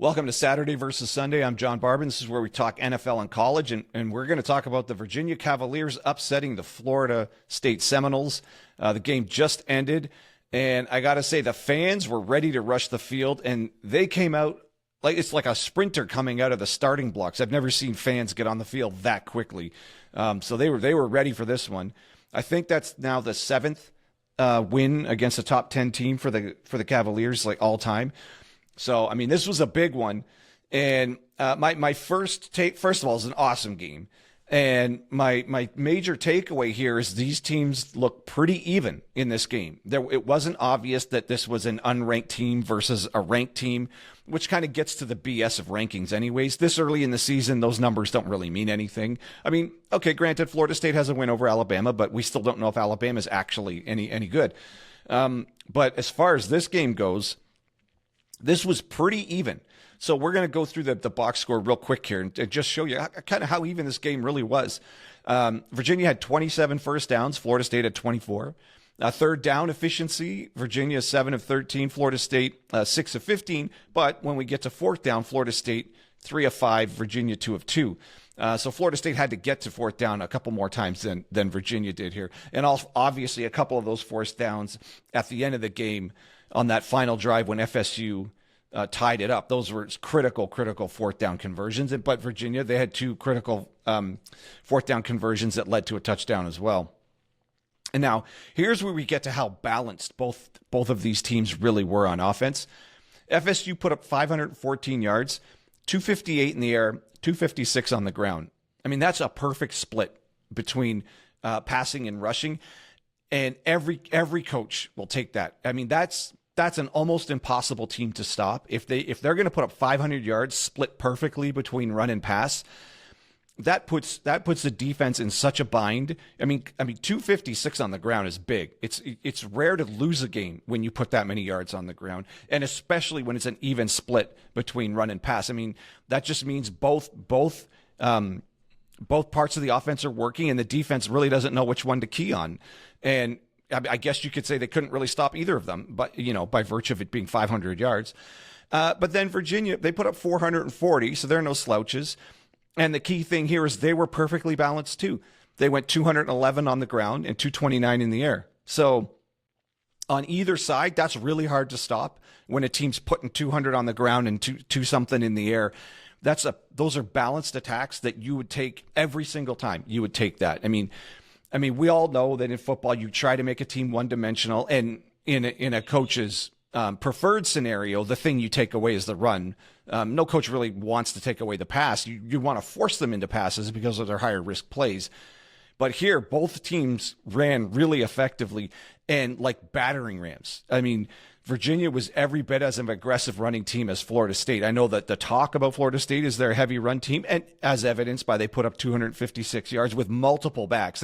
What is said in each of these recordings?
Welcome to Saturday versus Sunday. I'm John Barbin. This is where we talk NFL and college, and we're going to talk about the Virginia Cavaliers upsetting the Florida State Seminoles. The game just ended, and I got to say, the fans were ready to rush the field, and they came out like it's like a sprinter coming out of the starting blocks. I've never seen fans get on the field that quickly. So they were ready for this one. I think that's now the seventh win against a top 10 team for the Cavaliers, like all time. So, I mean, this was a big one. And my first take, first of all, is an awesome game. And my major takeaway here is these teams look pretty even in this game. It wasn't obvious that this was an unranked team versus a ranked team, which kind of gets to the BS of rankings anyways. This early in the season, those numbers don't really mean anything. I mean, okay, granted, Florida State has a win over Alabama, but we still don't know if Alabama is actually any good. But as far as this game goes, this was pretty even. So we're going to go through the box score real quick here and just show you kind of how even this game really was. Virginia had 27 first downs. Florida State had 24. Third down efficiency, Virginia 7 of 13. Florida State 6 of 15. But when we get to fourth down, Florida State 3 of 5. Virginia 2 of 2. So Florida State had to get to fourth down a couple more times than Virginia did here. And also, obviously, a couple of those fourth downs at the end of the game on that final drive when FSU tied it up. Those were critical fourth down conversions. But Virginia, they had two critical fourth down conversions that led to a touchdown as well. And now here's where we get to how balanced both of these teams really were on offense. FSU put up 514 yards, 258 in the air, 256 on the ground. I mean, that's a perfect split between passing and rushing. And every coach will take that. I mean, that's an almost impossible team to stop. If they're going to put up 500 yards split perfectly between run and pass, that puts the defense in such a bind. I mean 256 on the ground is big. It's rare to lose a game when you put that many yards on the ground, and especially when it's an even split between run and pass. I mean, that just means both parts of the offense are working, and the defense really doesn't know which one to key on. And I guess you could say they couldn't really stop either of them, but by virtue of it being 500 yards. But then Virginia, they put up 440, so they're no slouches. And the key thing here is they were perfectly balanced too. They went 211 on the ground and 229 in the air. So on either side, that's really hard to stop when a team's putting 200 on the ground and two something in the air. Those are balanced attacks that you would take every single time. You would take that. I mean, we all know that in football, you try to make a team one-dimensional, and in a coach's preferred scenario, the thing you take away is the run. No coach really wants to take away the pass. You want to force them into passes because of their higher risk plays. But here, both teams ran really effectively and like battering rams. I mean, Virginia was every bit as an aggressive running team as Florida State. I know that the talk about Florida State is their heavy run team, and as evidenced by they put up 256 yards with multiple backs.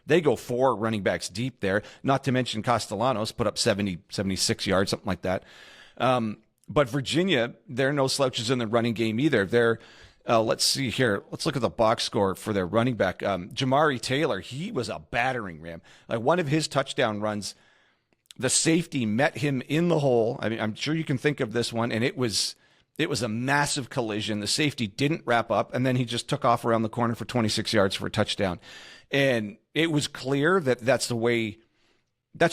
They go 4 running backs deep there, not to mention Castellanos put up 76 yards, something like that. But Virginia, they're no slouches in the running game either. They're, let's see here. Let's look at the box score for their running back. Jamari Taylor, he was a battering ram. Like one of his touchdown runs, the safety met him in the hole. I mean, I'm sure you can think of this one, and it was a massive collision. The safety didn't wrap up, and then he just took off around the corner for 26 yards for a touchdown. And it was clear that that's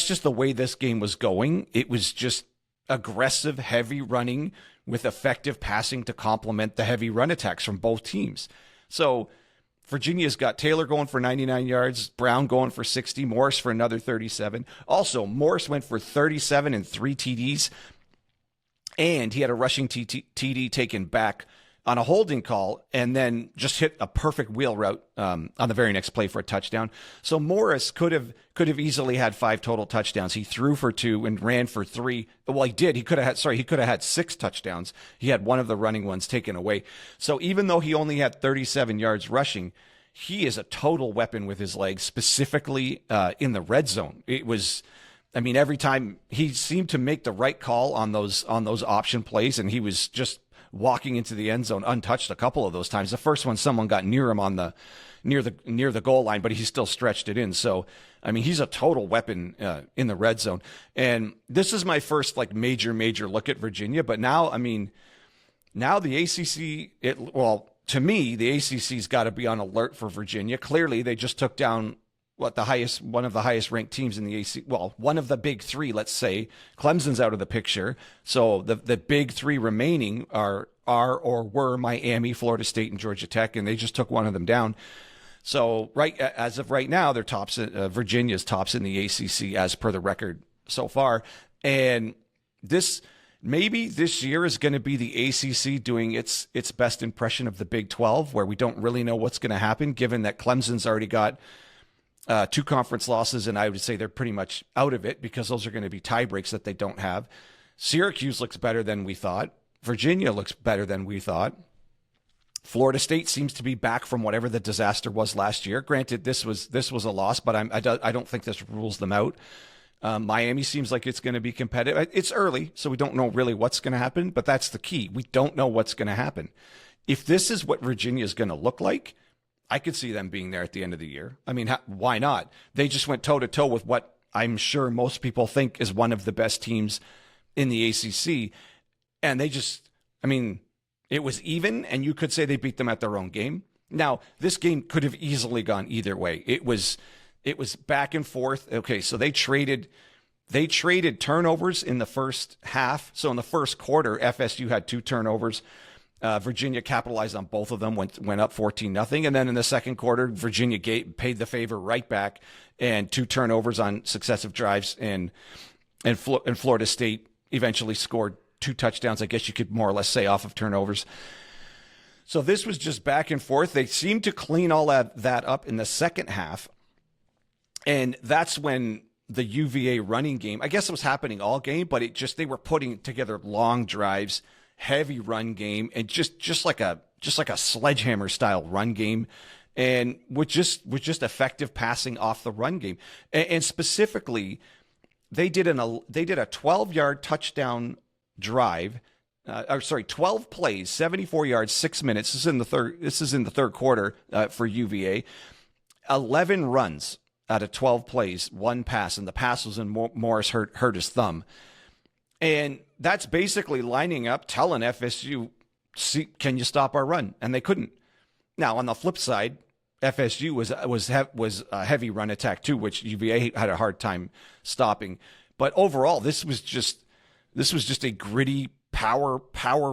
just the way this game was going. It was just aggressive, heavy running with effective passing to complement the heavy run attacks from both teams. So Virginia's got Taylor going for 99 yards, Brown going for 60, Morris for another 37. Also, Morris went for 37 and 3 TDs, and he had a rushing TD taken back on a holding call, and then just hit a perfect wheel route on the very next play for a touchdown. So Morris could have easily had 5 total touchdowns. He threw for 2 and ran for 3. Well, he did. He could have had 6 touchdowns. He had one of the running ones taken away. So even though he only had 37 yards rushing, he is a total weapon with his legs, specifically in the red zone. It was, I mean, every time he seemed to make the right call on those option plays, and he was just walking into the end zone untouched a couple of those times. The first one, someone got near him near the goal line, but he still stretched it in. So, I mean, he's a total weapon in the red zone. And this is my first like major look at Virginia. But now, I mean, Now the ACC, well, to me, the ACC's got to be on alert for Virginia. Clearly, they just took down one of the highest ranked teams in the ACC. Well, one of the big three, let's say. Clemson's out of the picture. So the big three remaining are or were Miami, Florida State, and Georgia Tech, and they just took one of them down. So as of right now, they're tops. Virginia's tops in the ACC as per the record so far. And maybe this year is going to be the ACC doing its best impression of the Big 12, where we don't really know what's going to happen, given that Clemson's already got 2 conference losses, and I would say they're pretty much out of it because those are going to be tie breaks that they don't have. Syracuse looks better than we thought. Virginia looks better than we thought. Florida State seems to be back from whatever the disaster was last year. Granted, this was a loss, but I don't think this rules them out. Miami seems like it's going to be competitive. It's early, so we don't know really what's going to happen, but that's the key. We don't know what's going to happen. If this is what Virginia is going to look like, I could see them being there at the end of the year. I mean, why not? They just went toe-to-toe with what I'm sure most people think is one of the best teams in the ACC. And it was even, and you could say they beat them at their own game. Now, this game could have easily gone either way. It was back and forth. Okay, so they traded turnovers in the first half. So in the first quarter, FSU had 2 turnovers. Virginia capitalized on both of them, went up 14-0. And then in the second quarter, Virginia paid the favor right back, and 2 turnovers on successive drives. And Florida State eventually scored 2 touchdowns, I guess you could more or less say, off of turnovers. So this was just back and forth. They seemed to clean all that up in the second half. And that's when the UVA running game, I guess it was happening all game, but they were putting together long drives, heavy run game, and just like a sledgehammer style run game, and with just effective passing off the run game. And specifically, they did a 12-yard touchdown drive. 12 plays, 74 yards, 6 minutes. This is in the third quarter for UVA. 11 runs out of 12 plays, 1 pass, and the pass was in Morris hurt his thumb. And that's basically lining up, telling FSU, can you stop our run? And they couldn't. Now, on the flip side, FSU was a heavy run attack too, which UVA had a hard time stopping. But overall, this was just a gritty power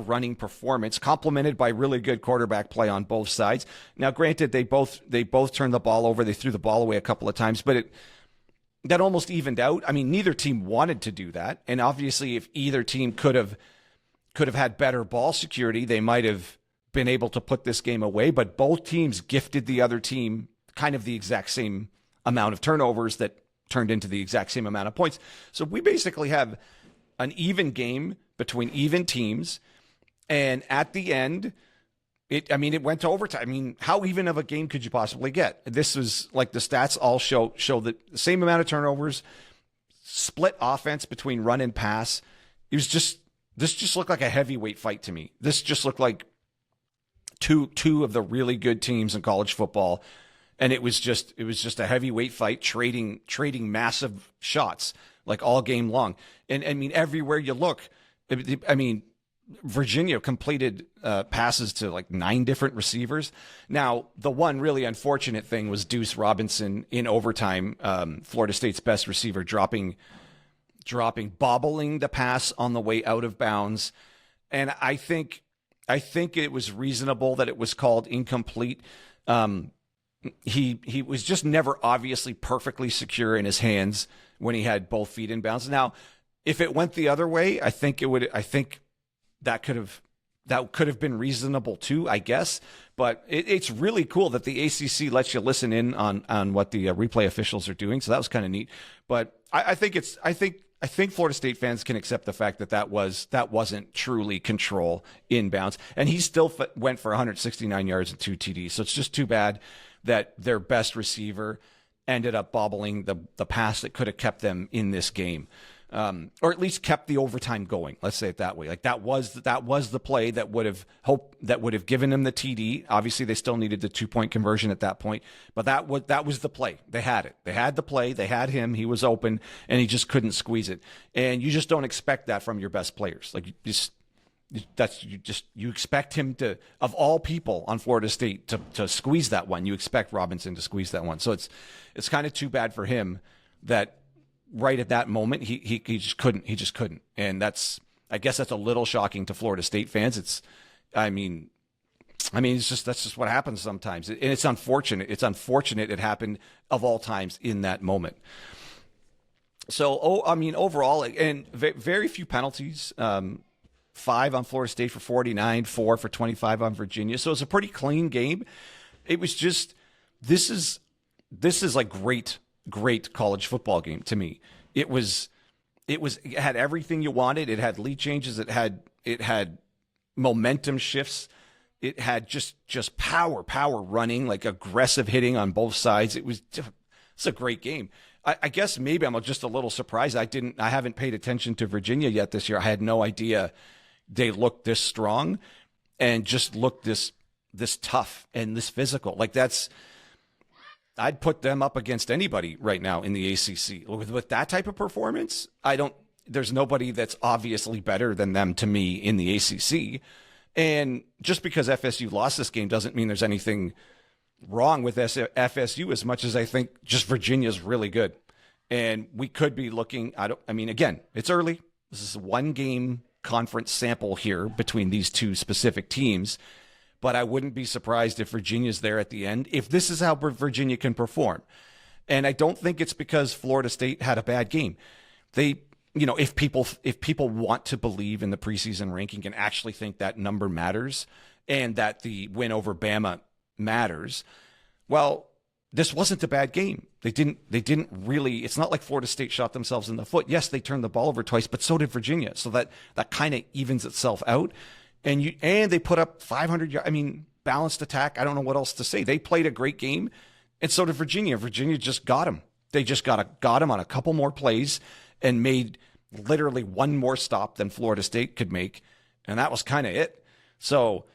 running performance, complemented by really good quarterback play on both sides. Now, granted, they both turned the ball over. They threw the ball away a couple of times, but that almost evened out. I mean, neither team wanted to do that. And obviously, if either team could have had better ball security, they might have been able to put this game away. But both teams gifted the other team kind of the exact same amount of turnovers that turned into the exact same amount of points. So we basically have an even game between even teams. And at the end, it went to overtime. I mean, how even of a game could you possibly get? This was like the stats all show that the same amount of turnovers, split offense between run and pass. This just looked like a heavyweight fight to me. This just looked like two of the really good teams in college football. And it was just a heavyweight fight, trading massive shots like all game long. And I mean, everywhere you look, I mean, Virginia completed passes to like 9 different receivers. Now, the one really unfortunate thing was Deuce Robinson in overtime, Florida State's best receiver, bobbling the pass on the way out of bounds. And I think it was reasonable that it was called incomplete. He was just never obviously perfectly secure in his hands when he had both feet in bounds. Now, if it went the other way, I think that could have been reasonable too, I guess. But it's really cool that the ACC lets you listen in on what the replay officials are doing. So that was kind of neat. But I think Florida State fans can accept the fact that wasn't truly control inbounds, and he still went for 169 yards and 2 TDs. So it's just too bad that their best receiver ended up bobbling the pass that could have kept them in this game. Or at least kept the overtime going. Let's say it that way. Like that was the play that would have given them the TD. Obviously, they still needed the 2-point conversion at that point, but that was the play. They had it. They had the play. They had him. He was open, and he just couldn't squeeze it. And you just don't expect that from your best players. Like You expect him to, of all people on Florida State, to squeeze that one. You expect Robinson to squeeze that one. So it's kind of too bad for him that right at that moment he just couldn't. And I guess that's a little shocking to Florida State fans. I mean, that's just what happens sometimes, and it's unfortunate. It's unfortunate it happened of all times in that moment. So, overall, and very few penalties. 5 on Florida State for 49, 4 for 25 on Virginia. So it's a pretty clean game. It was just this is like great college football game to me. It had everything you wanted. It had lead changes. It had momentum shifts. It had just power running, like aggressive hitting on both sides. It's a great game. I guess maybe I'm just a little surprised. I haven't paid attention to Virginia yet this year. I had no idea they looked this strong and just looked this tough and this physical. Like I'd put them up against anybody right now in the ACC with that type of performance. There's nobody that's obviously better than them to me in the ACC. And just because FSU lost this game doesn't mean there's anything wrong with FSU, as much as I think just Virginia's really good. And we could be looking, again, it's early. This is a 1-game conference sample here between these two specific teams, but I wouldn't be surprised if Virginia's there at the end, if this is how Virginia can perform. And I don't think it's because Florida State had a bad game. If people want to believe in the preseason ranking and actually think that number matters and that the win over Bama matters, well, this wasn't a bad game. They didn't really, it's not like Florida State shot themselves in the foot. Yes, they turned the ball over twice, but so did Virginia. So that kind of evens itself out. And they put up 500 yards. Balanced attack. I don't know what else to say. They played a great game, and so did Virginia. Virginia just got them. They just got them on a couple more plays and made literally one more stop than Florida State could make, and that was kind of it. So,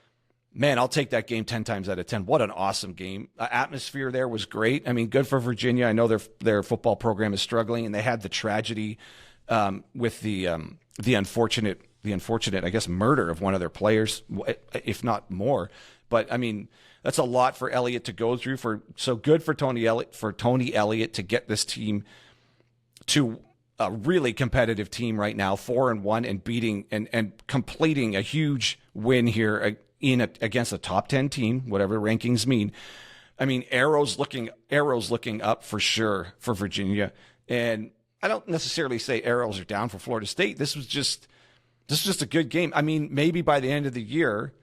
man, I'll take that game 10 times out of 10. What an awesome game. Atmosphere there was great. Good for Virginia. I know their football program is struggling, and they had the tragedy with the unfortunate, I guess, murder of one of their players, if not more. But that's a lot for Elliott to go through. So good for Tony Elliott to get this team to a really competitive team right now, 4-1, and beating and completing a huge win here against a top 10 team, whatever rankings mean. Arrows looking up for sure for Virginia. And I don't necessarily say arrows are down for Florida State. This was just a good game. Maybe by the end of the year,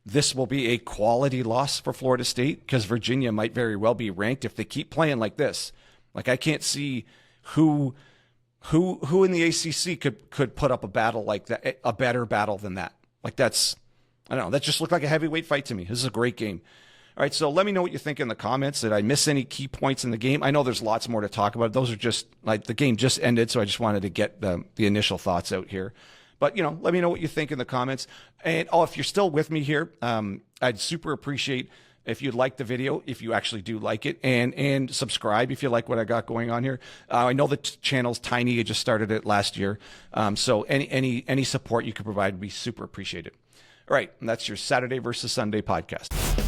this will be a quality loss for Florida State, because Virginia might very well be ranked if they keep playing like this. Like, I can't see who in the ACC could put up a battle like that, a better battle than that. Like, that's, I don't know, that just looked like a heavyweight fight to me. This is a great game. All right, so let me know what you think in the comments. Did I miss any key points in the game? I know there's lots more to talk about. Those are just, like, the game just ended, so I just wanted to get the initial thoughts out here. But, let me know what you think in the comments. And, if you're still with me here, I'd super appreciate if you'd like the video, if you actually do like it, and subscribe if you like what I got going on here. I know the channel's tiny. I just started it last year. So any support you could provide would be super appreciated. All right, and that's your Saturday versus Sunday podcast.